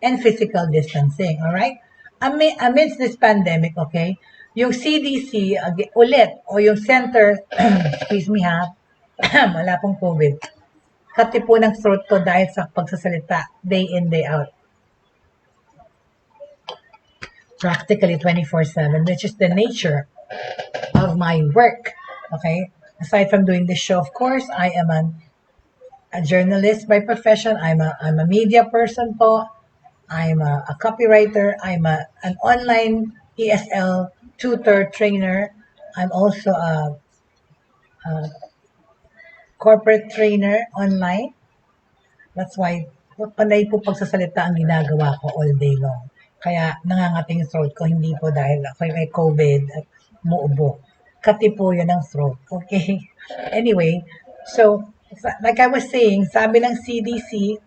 and physical distancing, all right? Amidst this pandemic, okay, yung CDC ulit o yung center, excuse me ha, wala pong COVID, katipo ng throat ko dahil sa pagsasalita day in, day out. Practically 24/7, which is the nature of my work, okay? Aside from doing this show, of course, I am a journalist by profession. I'm a media person po. I'm a copywriter. I'm an online ESL tutor trainer. I'm also a corporate trainer online. That's why panay po pagsasalita ang ginagawa ko all day long. Kaya nangangating yung throat ko, hindi po dahil ako may COVID at muubo. Kati po yun ang throat. Okay? Anyway, so, like I was saying, sabi ng CDC,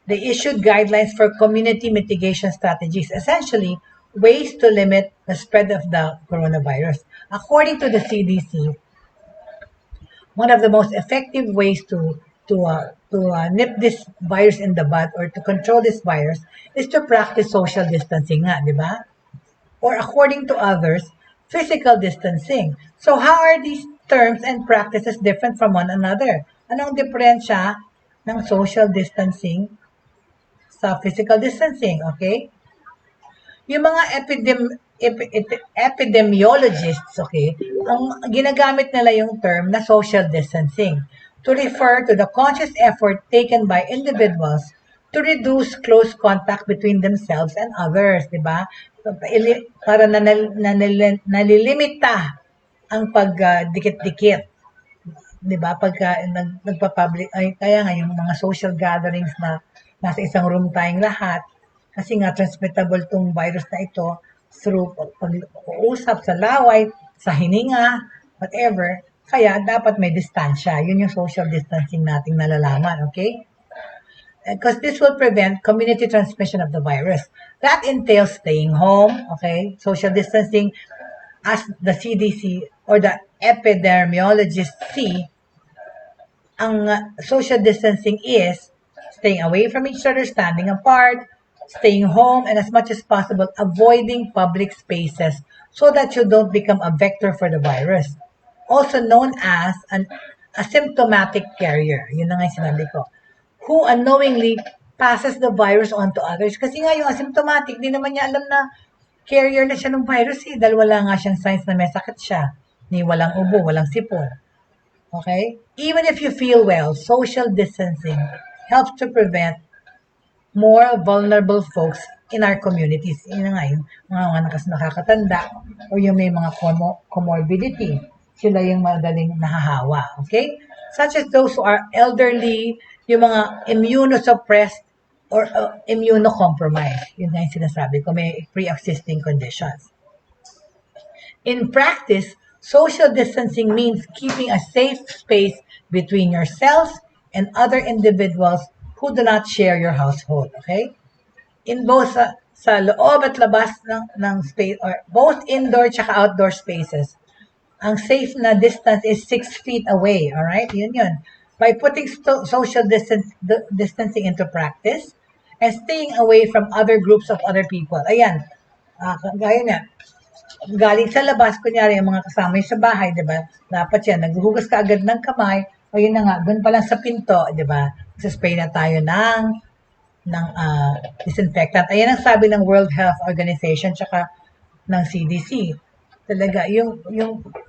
they issued guidelines for community mitigation strategies, essentially ways to limit the spread of the coronavirus. According to the CDC, one of the most effective ways to nip this virus in the bud or to control this virus is to practice social distancing nga, di ba? Or according to others, physical distancing. So how are these terms and practices different from one another? Anong diferensya ng social distancing sa physical distancing, okay? Yung mga epidemiologists, okay, ang ginagamit nila yung term na social distancing to refer to the conscious effort taken by individuals to reduce close contact between themselves and others, di ba? Para nalilimita ang pagdikit-dikit, di ba? Pagka nagpa-public, ay kaya nga yung mga social gatherings na nasa isang room tayong lahat, kasi nga transmittable tong virus na ito through pag-uusap sa laway, sa hininga, whatever. Kaya dapat may distansya. Yun yung social distancing nating nalalaman, okay? Because this will prevent community transmission of the virus. That entails staying home, okay? Social distancing, as the CDC or the epidemiologists see, ang social distancing is staying away from each other, standing apart, staying home, and as much as possible, avoiding public spaces so that you don't become a vector for the virus. Also known as an asymptomatic carrier. Yun na nga yung sinabi ko. Who unknowingly passes the virus on to others. Kasi nga yung asymptomatic, di naman niya alam na carrier na siya ng virus eh. Dahil wala nga siyang signs na may sakit siya. Ni walang ubo, walang sipon. Okay? Even if you feel well, social distancing helps to prevent more vulnerable folks in our communities. Yun nga yung mga nakakatanda o yung may mga comorbidity. Sila yung madaling nahahawa. Okay? Such as those who are elderly, yung mga immunosuppressed or immunocompromised. Yun na yung sinasabi ko, may pre-existing conditions. In practice, social distancing means keeping a safe space between yourself and other individuals who do not share your household, okay? In both sa loob at labas ng space, or both indoor tsaka outdoor spaces, ang safe na distance is 6 feet away, all right? Yun. By putting social distancing into practice and staying away from other groups of other people. Ayan, gaya niya, galing sa labas, kunyari, yung mga kasama sa bahay, di ba? Dapat yan, naghuhugas ka agad ng kamay, o yun na nga, doon pa lang sa pinto, di ba? Spray na tayo ng disinfectant. Ayan ang sabi ng World Health Organization tsaka ng CDC. Talaga, yung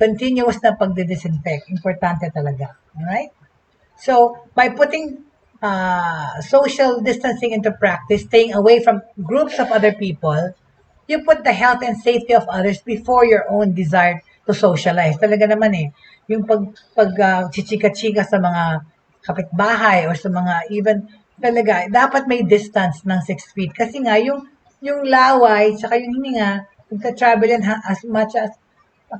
continuous na pagdidisinfect, importante talaga. Alright? So, by putting social distancing into practice, staying away from groups of other people, you put the health and safety of others before your own desire to socialize. Talaga naman eh. Yung chichika-chika sa mga kapitbahay or sa mga even Talaga, dapat may distance ng 6 feet. Kasi nga, yung laway, tsaka yung hininga, magta-travel yan as much as,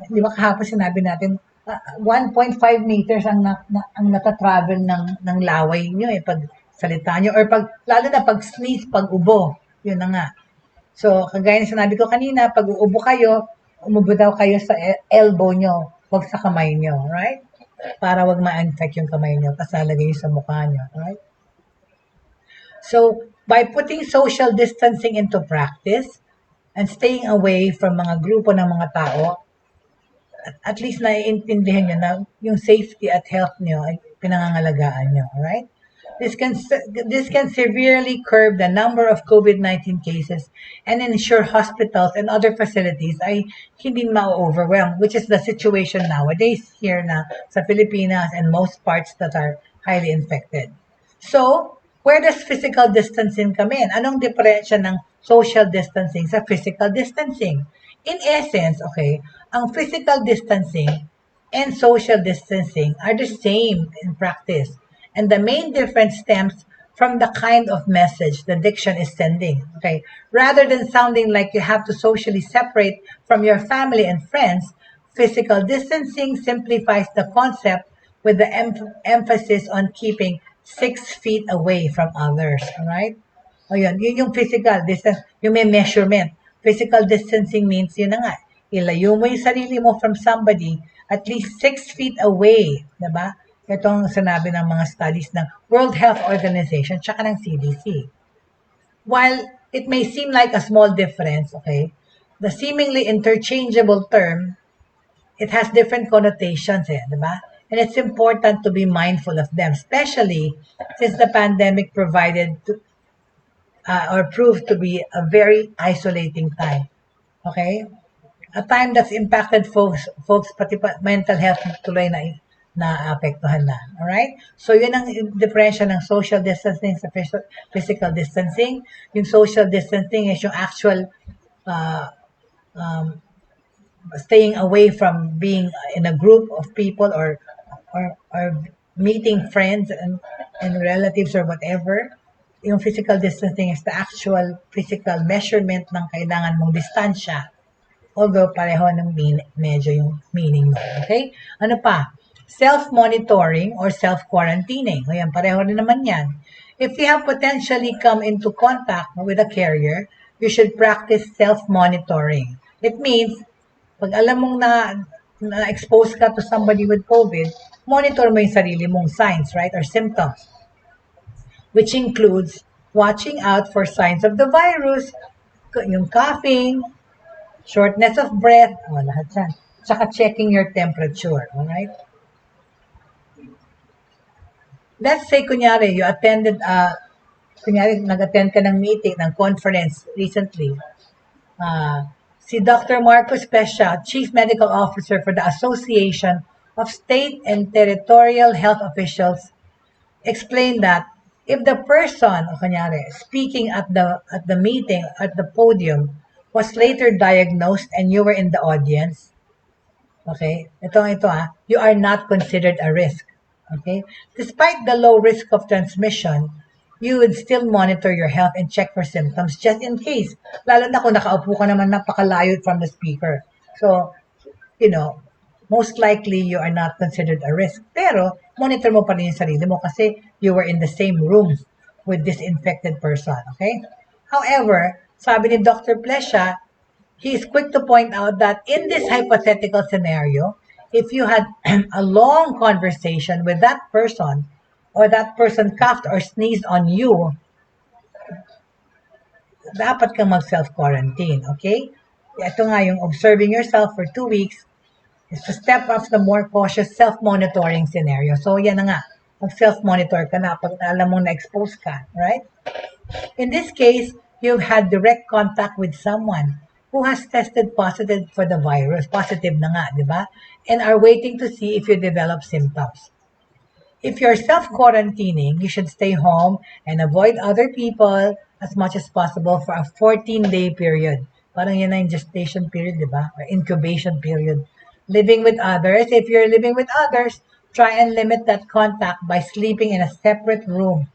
di ba kahapon sinabi natin, 1.5 meters ang nata-travel ng laway nyo pag salita nyo, or lalo na pag sneeze, pag ubo, yun na nga. So, kagaya ng sinabi ko kanina, pag uubo kayo, umubo daw kayo sa elbow nyo, wag sa kamay nyo, right? Para wag ma-infect yung kamay nyo, kasi lalagay nyo sa mukha nyo, right? So, by putting social distancing into practice and staying away from mga grupo ng mga tao, at least naiintindihan nyo na yung safety at health nyo ay pinangangalagaan nyo, right? This can severely curb the number of COVID-19 cases and ensure hospitals and other facilities ay hindi ma-overwhelm, which is the situation nowadays here na sa Pilipinas and most parts that are highly infected. So, where does physical distancing come in? Anong diferensya ng social distancing sa physical distancing? In essence, okay, ang physical distancing and social distancing are the same in practice. And the main difference stems from the kind of message the diction is sending. Okay, rather than sounding like you have to socially separate from your family and friends, physical distancing simplifies the concept with the emphasis on keeping 6 feet away from others. Alright? O yun yung physical distance, yung may measurement. Physical distancing means yun na nga, ilayo mo yung sarili mo from somebody at least 6 feet away. Diba? Ito ang sinabi ng mga studies ng World Health Organization tsaka ng CDC. While it may seem like a small difference, okay, the seemingly interchangeable term, it has different connotations, diba? And it's important to be mindful of them, especially since the pandemic provided or proved to be a very isolating time. Okay? A time that's impacted folks pati mental health tuloy na apektuhan na. Alright? So, yun ang diferensya ng social distancing sa physical distancing. Yung social distancing is yung actual staying away from being in a group of people or meeting friends and relatives or whatever. Yung physical distancing is the actual physical measurement ng kailangan mong distansya. Although pareho ng medyo yung meaning mo. Okay? Ano pa? Self-monitoring or self-quarantining. O yan, pareho rin naman yan. If you have potentially come into contact with a carrier, you should practice self-monitoring. It means, pag alam mong na-expose ka to somebody with COVID, monitor mo yung sarili mong signs, right? Or symptoms. Which includes watching out for signs of the virus, yung coughing, shortness of breath, lahat yan. Tsaka checking your temperature, alright? Let's say, kunyari, you attended, nag-attend ka ng meeting, ng conference recently. Si Dr. Marcos Pescia, Chief Medical Officer for the Association of State and Territorial Health Officials, explained that if the person, kunyari, speaking at the meeting, at the podium, was later diagnosed and you were in the audience, okay, you are not considered a risk. Okay? Despite the low risk of transmission, you would still monitor your health and check for symptoms just in case. Lalo na kung nakaupo ka naman napakalayo from the speaker. So, most likely you are not considered a risk. Pero, monitor mo pa rin yung sarili mo kasi you were in the same room with this infected person. Okay? However, sabi ni Dr. Plesha, he is quick to point out that in this hypothetical scenario, if you had a long conversation with that person, or that person coughed or sneezed on you, dapat kang mag-self-quarantine, okay? Ito nga yung observing yourself for 2 weeks is to step up the more cautious self-monitoring scenario. So, yan na nga. Mag-self-monitor ka na pag alam mong na-expose ka, right? In this case, you've had direct contact with someone who has tested positive for the virus. Positive na nga, di ba? And are waiting to see if you develop symptoms. If you're self-quarantining, you should stay home and avoid other people as much as possible for a 14-day period. Parang yan na yung gestation period, di ba? Or incubation period. Living with others, if you're living with others, try and limit that contact by sleeping in a separate room.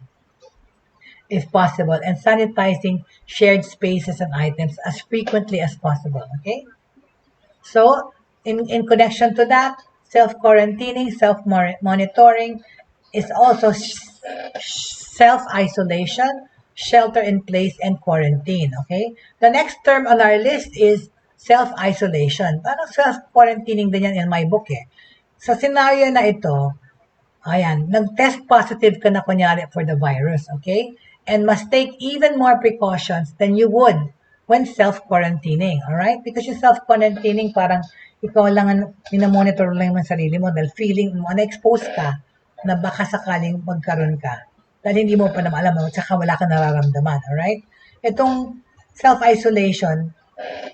if possible, and sanitizing shared spaces and items as frequently as possible, okay? So, in connection to that, self-quarantining, self-monitoring is also self-isolation, shelter in place, and quarantine, okay? The next term on our list is self-isolation. Parang self-quarantining din yan in my book eh. Sa scenario na ito, ayan, nag-test positive ka na kunyari for the virus, okay? And must take even more precautions than you would when self-quarantining, alright? Because yung self-quarantining, parang ikaw lang ang minamonitor lang yung sarili mo dahil feeling mo, na-expose ka na baka sakaling magkaroon ka. Dahil hindi mo pa naman alam mo, tsaka wala ka nararamdaman, alright? Itong self-isolation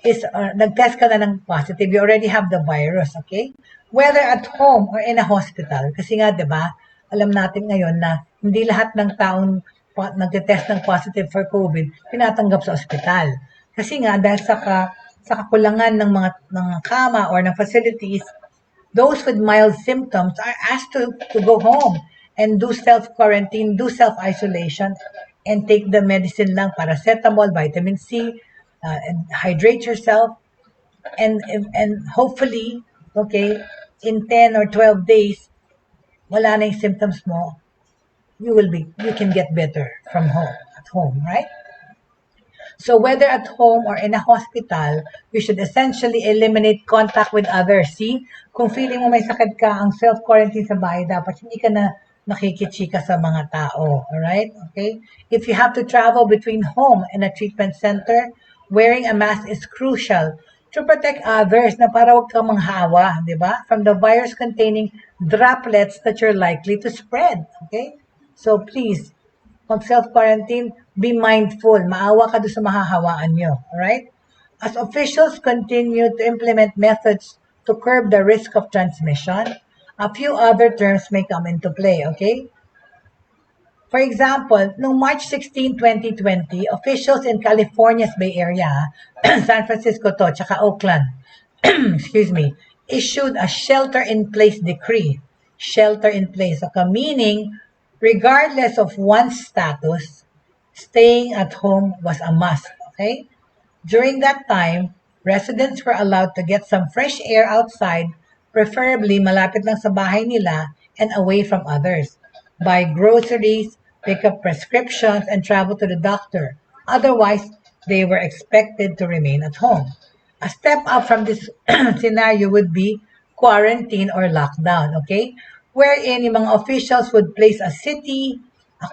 is, nag-test ka na ng positive, you already have the virus, okay? Whether at home or in a hospital. Kasi nga, di ba, alam natin ngayon na hindi lahat ng taong nagte-test ng positive for COVID, tinatanggap sa ospital. Kasi nga, dahil sa kakulangan ng mga kama or ng facilities, those with mild symptoms are asked to go home and do self-quarantine, do self-isolation, and take the medicine lang, paracetamol, vitamin C, and hydrate yourself, and hopefully, okay, in 10 or 12 days, wala na yung symptoms mo, you can get better from home, at home, right? So whether at home or in a hospital, you should essentially eliminate contact with others. See, kung feeling mo may sakit ka, ang self-quarantine sa bahay, dapat hindi ka na nakikichika sa mga tao. Alright? Okay? If you have to travel between home and a treatment center, wearing a mask is crucial to protect others na para huwag kang manghawa, di ba? From the virus containing droplets that you're likely to spread. Okay? So please, pag self-quarantine, be mindful. Maawa ka doon sa mahahawaan nyo. Alright? As officials continue to implement methods to curb the risk of transmission, a few other terms may come into play. Okay? For example, noong March 16, 2020, officials in California's Bay Area, San Francisco to, tsaka Oakland, excuse me, issued a shelter-in-place decree. Shelter-in-place. Okay, meaning, regardless of one's status, staying at home was a must, okay? During that time, residents were allowed to get some fresh air outside, preferably malapit lang sa bahay nila and away from others. Buy groceries, pick up prescriptions, and travel to the doctor. Otherwise, they were expected to remain at home. A step up from this scenario would be quarantine or lockdown, okay? Wherein yung mga officials would place a city, a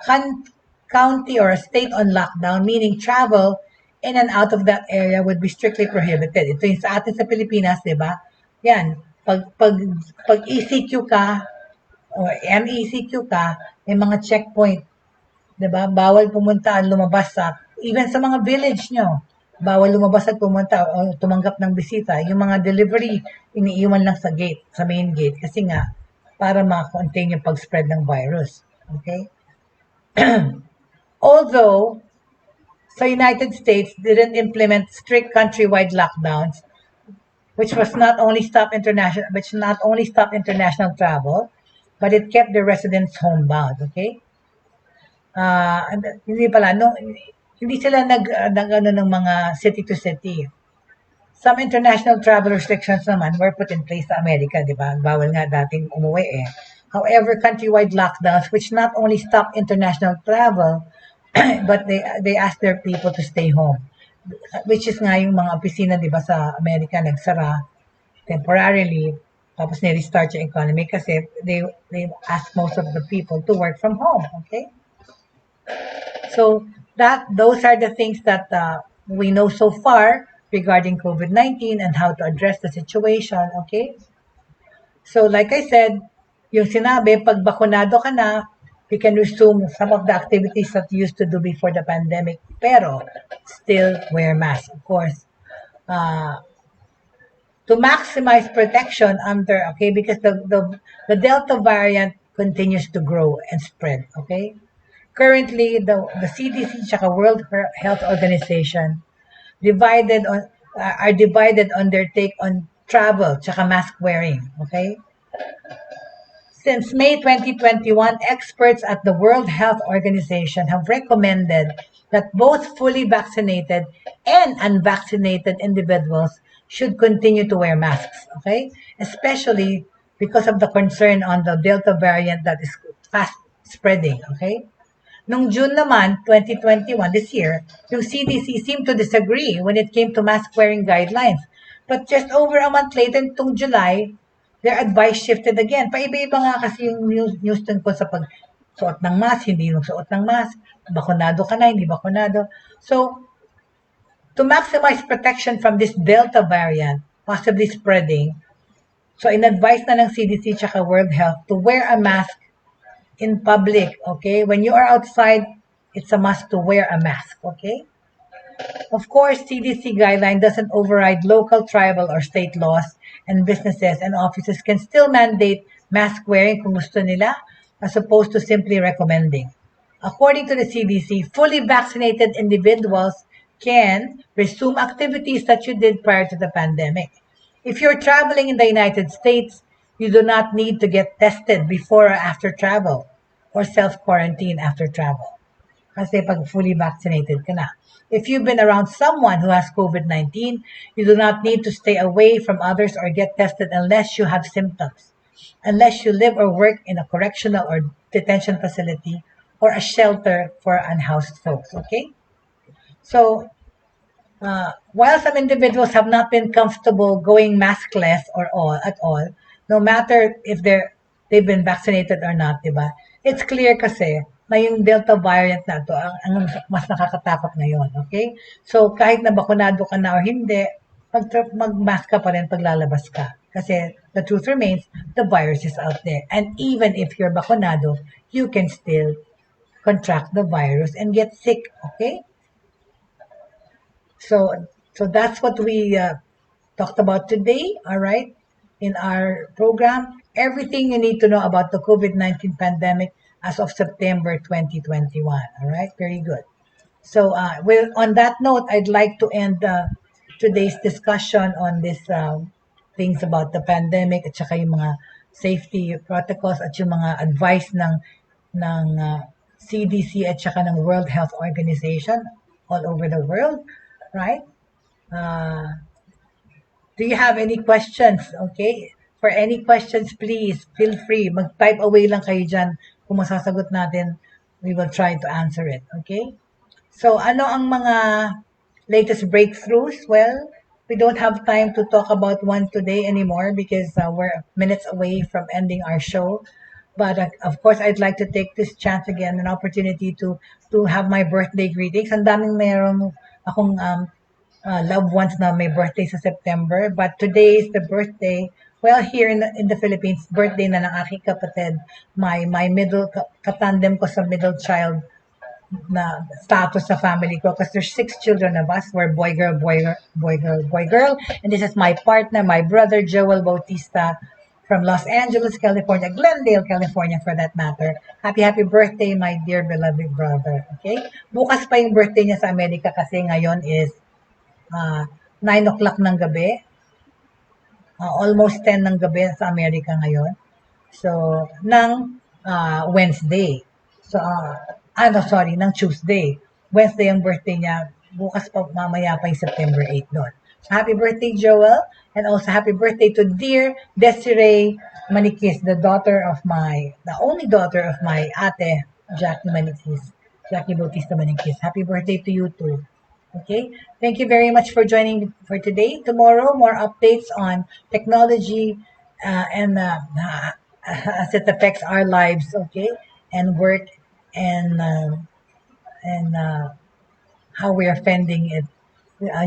county, or a state on lockdown, meaning travel in and out of that area would be strictly prohibited. Ito yung sa atin sa Pilipinas, di ba? Yan, pag ECQ ka, or MECQ ka, may mga checkpoint. Di ba? Bawal pumunta, lumabas even sa mga village nyo, bawal lumabas at pumunta o tumanggap ng bisita. Yung mga delivery, iniiwan lang sa gate, sa main gate. Kasi nga, para ma-contain yung pag-spread ng virus. Okay? Although, the United States didn't implement strict countrywide lockdowns, which not only stopped international travel, but it kept the residents homebound. Okay? Hindi sila nag ng mga city to city. Some international travel restrictions naman were put in place sa Amerika, di ba? Bawal nga dating umuwi eh. However, countrywide lockdowns, which not only stopped international travel, but they asked their people to stay home. Which is nga yung mga opisina, di ba, sa Amerika nagsara temporarily, tapos ni-restart yung economy kasi they asked most of the people to work from home, okay? So, those are the things that we know so far regarding COVID-19 and how to address the situation, okay? So, like I said, yung sinabi, pag bakunado ka na, you can resume some of the activities that you used to do before the pandemic, pero still wear mask, of course. To maximize protection because the Delta variant continues to grow and spread, okay? Currently, the CDC, tsaka World Health Organization, are divided on their take on travel, tsaka mask wearing, okay? Since May 2021, experts at the World Health Organization have recommended that both fully vaccinated and unvaccinated individuals should continue to wear masks, okay? Especially because of the concern on the Delta variant that is fast spreading, okay? Noong June naman, 2021, this year, yung CDC seemed to disagree when it came to mask-wearing guidelines. But just over a month later, itong July, their advice shifted again. Paiba-iba nga kasi yung news tungkol sa pagsuot ng mask, hindi magsuot ng mask, bakunado ka na, hindi bakunado. So, to maximize protection from this Delta variant, possibly spreading, so in-advise na ng CDC tsaka World Health to wear a mask in public, okay? When you are outside, it's a must to wear a mask, okay? Of course, CDC guideline doesn't override local, tribal, or state laws, and businesses and offices can still mandate mask wearing kung gusto nila, as opposed to simply recommending. According to the CDC, fully vaccinated individuals can resume activities that you did prior to the pandemic. If you're traveling in the United States, you do not need to get tested before or after travel or self-quarantine after travel. Kasi pag fully vaccinated ka na. If you've been around someone who has COVID-19, you do not need to stay away from others or get tested unless you have symptoms. Unless you live or work in a correctional or detention facility or a shelter for unhoused folks, okay? So, while some individuals have not been comfortable going maskless at all, no matter if they've been vaccinated or not, diba? It's clear kasi na yung Delta variant na to ang mas nakakatakot ngayon, okay? So kahit na bakunado ka na o hindi, mag-mask ka pa rin pag lalabas ka. Kasi the truth remains, the virus is out there. And even if you're bakunado, you can still contract the virus and get sick, okay? So that's what we talked about today, all right, in our program. Everything you need to know about the COVID-19 pandemic as of September 2021, all right? Very good. So on that note, I'd like to end today's discussion on this things about the pandemic at saka yung mga safety protocols at yung mga advice ng CDC at saka ng World Health Organization all over the world, right? Do you have any questions? Okay. For any questions, please feel free. Mag-type away lang kayo dyan. Kung masasagot natin, we will try to answer it. Okay? So, ano ang mga latest breakthroughs? Well, we don't have time to talk about one today anymore because we're minutes away from ending our show. But of course, I'd like to take this chance again, an opportunity to have my birthday greetings. Ang daming meron akong loved ones na may birthday sa September. But today is the birthday. Well, here in the Philippines, birthday na ng aking kapatid, my middle, katandem ko sa middle child na status sa family ko because there's 6 children of us. We're boy, girl, boy, girl, boy, girl, boy, girl. And this is my partner, my brother, Joel Bautista from Los Angeles, California, Glendale, California for that matter. Happy birthday, my dear beloved brother. Okay? Bukas pa yung birthday niya sa Amerika kasi ngayon is 9 o'clock ng gabi. Almost 10 ng gabi sa Amerika ngayon. So, ng Wednesday. So, ng Tuesday. Wednesday ang birthday niya. Bukas pa, mamaya pa yung September 8 doon. So, happy birthday, Joel. And also, happy birthday to dear Desiree Manikis, the only daughter of my ate, Jackie Bautista Manikis. Happy birthday to you too. Okay, thank you very much for joining for today. Tomorrow, more updates on technology and as it affects our lives, okay, and work and how we are fending it,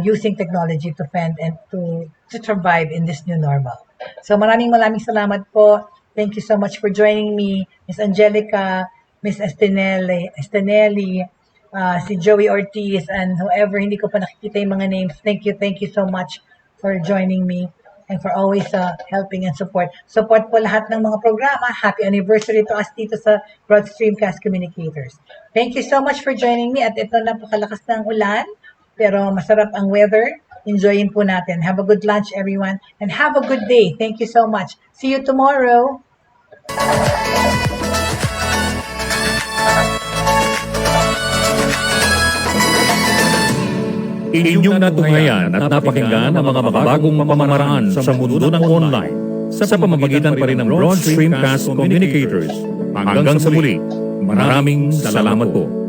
using technology to fend and to survive in this new normal. So maraming salamat po. Thank you so much for joining me, Miss Angelica, Miss Estenelli, si Joey Ortiz, and whoever hindi ko pa nakikita yung mga names. Thank you so much for joining me and for always helping and support. Support po lahat ng mga programa. Happy anniversary to us dito sa Broad Streamcast Communicators. Thank you so much for joining me. At ito na po kalakas ng ulan, pero masarap ang weather. Enjoyin po natin. Have a good lunch, everyone, and have a good day. Thank you so much. See you tomorrow. Inyong natunghayan at napakinggan ang mga makabagong pamamaraan sa mundo ng online sa pamamagitan pa rin ng Broad Streamcast Communicators. Hanggang sa muli, maraming salamat po.